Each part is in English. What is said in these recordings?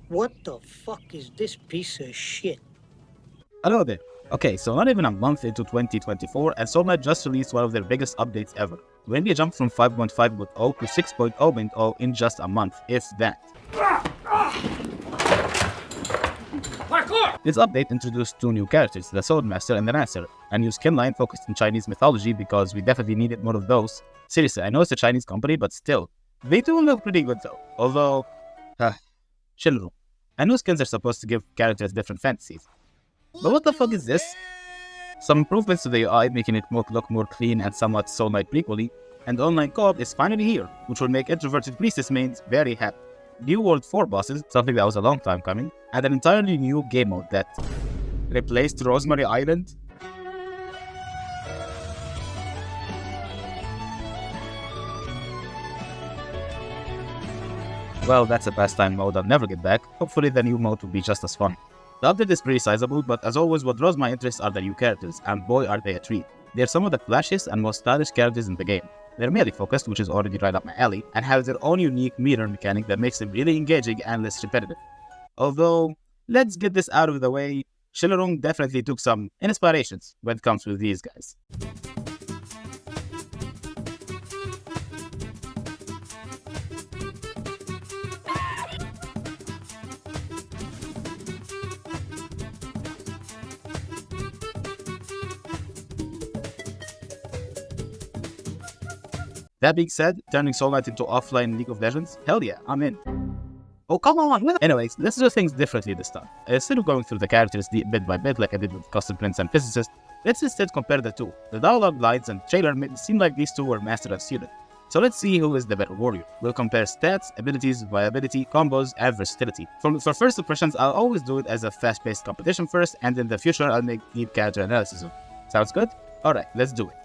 What the fuck is this piece of shit? Hello there. Okay, so not even a month into 2024, and Soulknight just released one of their biggest updates ever. We only jumped from 5.5.0 to 6.0.0 in just a month, if that. This update introduced two new characters, the Swordmaster and the Lancer, a new skin line focused on Chinese mythology because we definitely needed more of those. Seriously, I know it's a Chinese company, but still. They do look pretty good though, although... chill. I know skins are supposed to give characters different fantasies. But what the fuck is this? Some improvements to the UI, making it look more clean and somewhat Soulknight prequely, and online co-op is finally here, which will make introverted priestess mains very happy. New World 4 bosses, something that was a long time coming, and an entirely new game mode that replaced Rosemary Island. Well, that's a pastime mode I'll never get back. Hopefully the new mode will be just as fun. The update is pretty sizable, but as always what draws my interest are the new characters, and boy are they a treat. They're some of the flashiest and most stylish characters in the game. They're melee focused, which is already right up my alley, and have their own unique meter mechanic that makes them really engaging and less repetitive. Although, let's get this out of the way, Shillerung definitely took some inspirations when it comes to these guys. That being said, turning Soulknight into offline League of Legends? Hell yeah, I'm in. Oh, come on! Anyways, let's do things differently this time. Instead of going through the characters bit by bit like I did with Custom Prince and Physicist, let's instead compare the two. The dialogue lines and trailer made it seem like these two were master and student. So let's see who is the better warrior. We'll compare stats, abilities, viability, combos, and versatility. For first impressions, I'll always do it as a fast-paced competition first, and in the future I'll make deep character analysis. Sounds good? Alright, let's do it.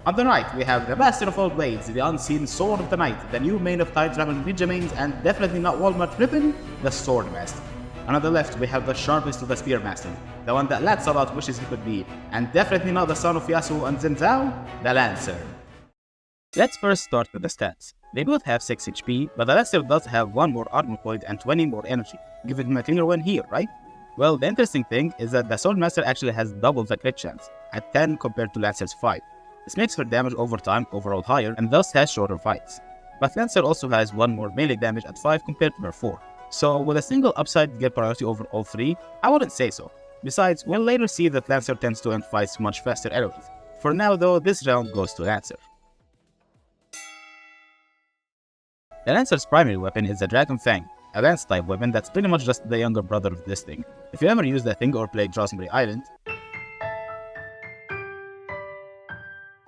On the right, we have the Master of all Blades, the Unseen Sword of the Night, the new main of Time Travel Ninja mains, and definitely not Walmart Ribbon, the Swordmaster. And on the left, we have the sharpest of the Spearmaster, the one that Lancelot wishes he could be, and definitely not the son of Yasuo and Zhenzhou, the Lancer. Let's first start with the stats. They both have 6 HP, but the Lancer does have 1 more armor point and 20 more energy, giving him a cleaner win here, right? Well, the interesting thing is that the Swordmaster actually has double the crit chance, at 10 compared to Lancer's 5. This makes her damage over time overall higher and thus has shorter fights. But Lancer also has 1 more melee damage at 5 compared to her 4. So will a single upside get priority over all 3? I wouldn't say so. Besides, we'll later see that Lancer tends to end fights much faster anyways. For now though, this round goes to Lancer. The Lancer's primary weapon is the Dragon Fang, a lance type weapon that's pretty much just the younger brother of this thing. If you ever used that thing or played Rosemary Island,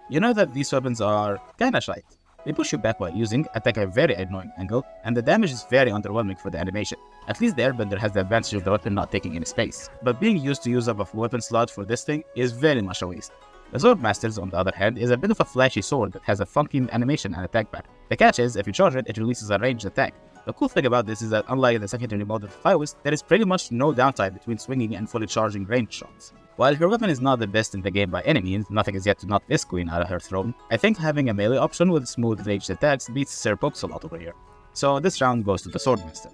you know that these weapons are kinda shite. They push you back while using, attack a very annoying angle, and the damage is very underwhelming for the animation. At least the Airbender has the advantage of the weapon not taking any space. But being used to use up a weapon slot for this thing is very much a waste. The Swordmaster's, on the other hand, is a bit of a flashy sword that has a funky animation and attack pattern. The catch is, if you charge it, it releases a ranged attack. The cool thing about this is that unlike the secondary mode of Highwest, there is pretty much no downtime between swinging and fully charging ranged shots. While her weapon is not the best in the game by any means, nothing is yet to knock this queen out of her throne, I think having a melee option with smooth ranged attacks beats Sir Pokes a lot over here. So this round goes to the Swordmaster.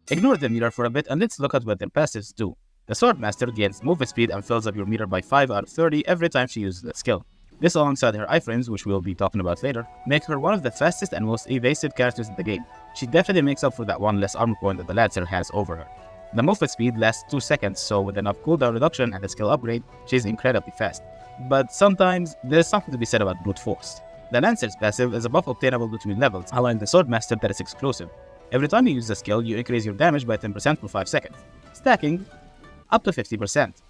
Ignore the meter for a bit and let's look at what their passives do. The Swordmaster gains movement speed and fills up your meter by 5 out of 30 every time she uses the skill. This alongside her iframes, which we'll be talking about later, make her one of the fastest and most evasive characters in the game. She definitely makes up for that 1 less armor point that the Lancer has over her. The movement speed lasts 2 seconds, so with enough cooldown reduction and a skill upgrade, she's incredibly fast. But sometimes, there's something to be said about brute force. The Lancer's passive is a buff obtainable between levels, allowing the Swordmaster that is exclusive. Every time you use the skill, you increase your damage by 10% for 5 seconds, stacking up to 50%.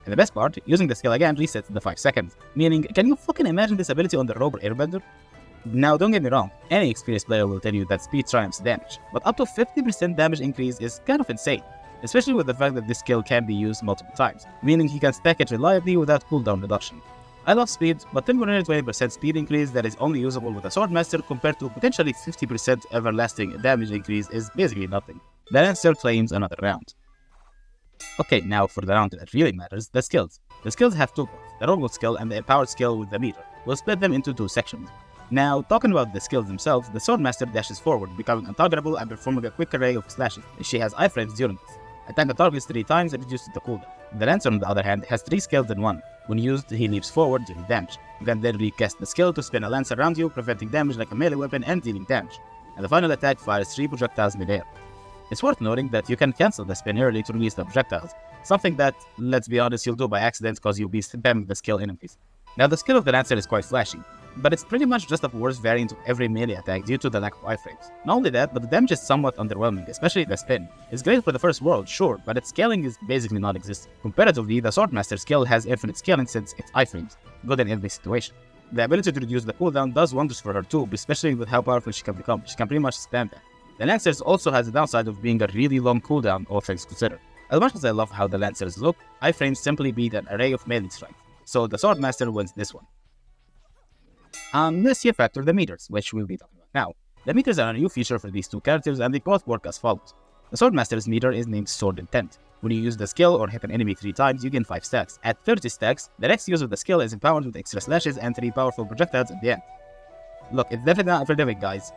And the best part, using the skill again resets the 5 seconds, meaning, can you fucking imagine this ability on the Rover Airbender? Now don't get me wrong, any experienced player will tell you that speed triumphs damage, but up to 50% damage increase is kind of insane, especially with the fact that this skill can be used multiple times, meaning he can stack it reliably without cooldown reduction. I love speed, but 10-20% speed increase that is only usable with a Swordmaster compared to potentially 50% everlasting damage increase is basically nothing. The Lancer claims another round. Okay, now for the round that really matters, the skills. The skills have 2 parts, the normal skill and the empowered skill with the meter. We'll split them into 2 sections. Now, talking about the skills themselves, the Swordmaster dashes forward, becoming untargetable and performing a quick array of slashes. She has iframes during this. Attack the targets 3 times and reduces the cooldown. The Lancer, on the other hand, has 3 skills in one. When used, he leaps forward, dealing damage. You can then recast the skill to spin a Lancer around you, preventing damage like a melee weapon and dealing damage. And the final attack fires 3 projectiles mid-air. It's worth noting that you can cancel the spin early to release the projectiles, something that, let's be honest, you'll do by accident because you'll be spamming the skill enemies. Now, the skill of the Lancer is quite flashy, but it's pretty much just a worse variant of every melee attack due to the lack of iframes. Not only that, but the damage is somewhat underwhelming, especially the spin. It's great for the first world, sure, but its scaling is basically non-existent. Comparatively, the Swordmaster skill has infinite scaling since it's iframes, good in every situation. The ability to reduce the cooldown does wonders for her too, especially with how powerful she can become. She can pretty much spam that. The Lancers also has the downside of being a really long cooldown, all things considered. As much as I love how the Lancers look, iframes simply beat an array of melee strength, so the Swordmaster wins this one. Let's factor the meters, which we'll be talking about now. The meters are a new feature for these two characters and they both work as follows. The Swordmaster's meter is named Sword Intent. When you use the skill or hit an enemy 3 times, you gain 5 stacks. At 30 stacks, the next use of the skill is empowered with extra slashes and 3 powerful projectiles at the end. Look, it's definitely not forgiving, guys.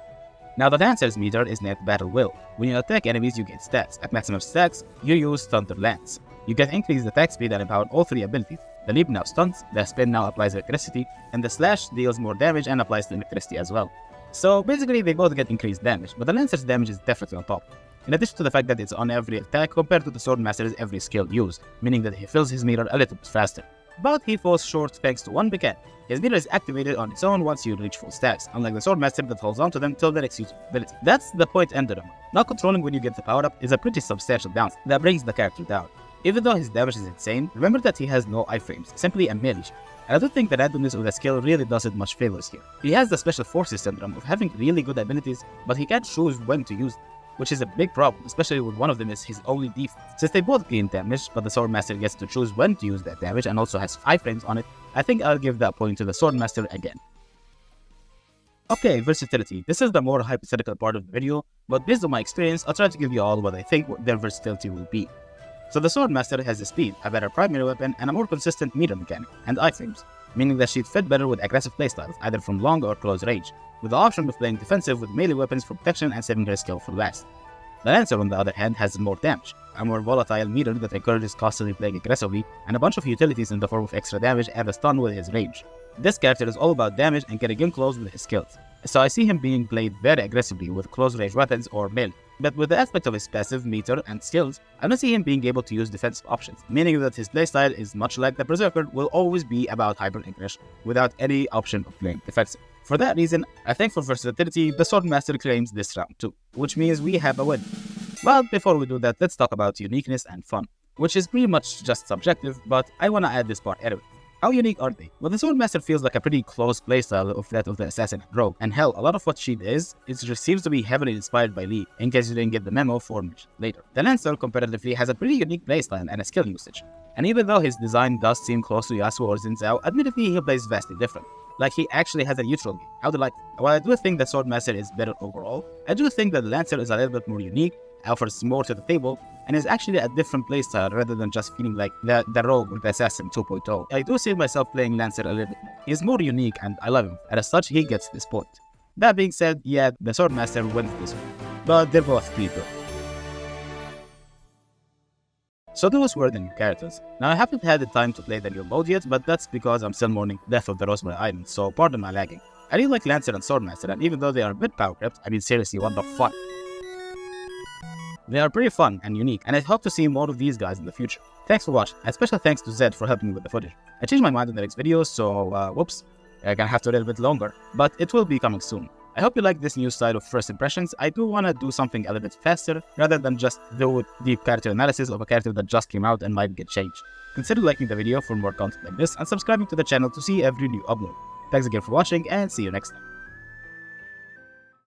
Now the Lancer's meter is named Battle Will. When you attack enemies, you gain stacks. At maximum stacks, you use Thunder Lance. You get increased attack speed and empower all 3 abilities. The leap now stuns, the spin now applies electricity, and the slash deals more damage and applies the electricity as well. So basically they both get increased damage, but the Lancer's damage is definitely on top. In addition to the fact that it's on every attack compared to the Swordmaster's every skill used, meaning that he fills his meter a little bit faster. But he falls short thanks to one mechanic. His meter is activated on its own once you reach full stacks, unlike the Swordmaster that holds onto them till the next use of ability. That's the point end of them. Not controlling when you get the power up is a pretty substantial downside that brings the character down. Even though his damage is insane, remember that he has no iframes, simply a melee. And I don't think the randomness of the skill really does it much favors here. He has the Special Forces syndrome of having really good abilities, but he can't choose when to use them, which is a big problem, especially when one of them is his only defense. Since they both gain damage, but the Swordmaster gets to choose when to use that damage and also has iframes on it, I think I'll give that point to the Swordmaster again. Okay, versatility. This is the more hypothetical part of the video, but based on my experience, I'll try to give you all what I think their versatility will be. So the Swordmaster has the speed, a better primary weapon, and a more consistent meter mechanic, and iframes, meaning that she'd fit better with aggressive playstyles, either from long or close range, with the option of playing defensive with melee weapons for protection and saving her skill for last. The Lancer, on the other hand, has more damage, a more volatile meter that encourages constantly playing aggressively, and a bunch of utilities in the form of extra damage and a stun with his range. This character is all about damage and getting in close with his skills, so I see him being played very aggressively with close range weapons or melee. But with the aspect of his passive, meter, and skills, I don't see him being able to use defensive options, meaning that his playstyle is much like the Berserker, will always be about hyper-aggression, without any option of playing defensive. For that reason, I think for versatility, the Swordmaster claims this round too, which means we have a win. But before we do that, let's talk about uniqueness and fun, which is pretty much just subjective, but I wanna add this part anyway. How unique are they? Well, the Swordmaster feels like a pretty close playstyle of that of the Assassin and Rogue, and hell, a lot of what she is, it just seems to be heavily inspired by Lee, in case you didn't get the memo for mentioned later. The Lancer, comparatively, has a pretty unique playstyle and a skill usage, and even though his design does seem close to Yasuo or Xin Zhao, admittedly he plays vastly different. Like he actually has a neutral game. How delightful. While I do think the Swordmaster is better overall, I do think that the Lancer is a little bit more unique, offers more to the table, and is actually a different playstyle rather than just feeling like the Rogue or the Assassin 2.0. I do see myself playing Lancer a little bit more. He's more unique and I love him, and as such he gets this point. That being said, yeah, the Swordmaster wins this one, but they're both pretty good. So those were the new characters. Now I haven't had the time to play the new mode yet, but that's because I'm still mourning the death of the Rosemary Island, so pardon my lagging. I really like Lancer and Swordmaster, and even though they are a bit power crept, I mean seriously, what the fuck? They are pretty fun and unique, and I hope to see more of these guys in the future. Thanks for watching, and special thanks to Zed for helping me with the footage. I changed my mind in the next video, so whoops, I'm gonna have to wait a bit longer, but it will be coming soon. I hope you like this new style of first impressions. I do want to do something a little bit faster, rather than just do deep character analysis of a character that just came out and might get changed. Consider liking the video for more content like this, and subscribing to the channel to see every new upload. Thanks again for watching, and see you next time.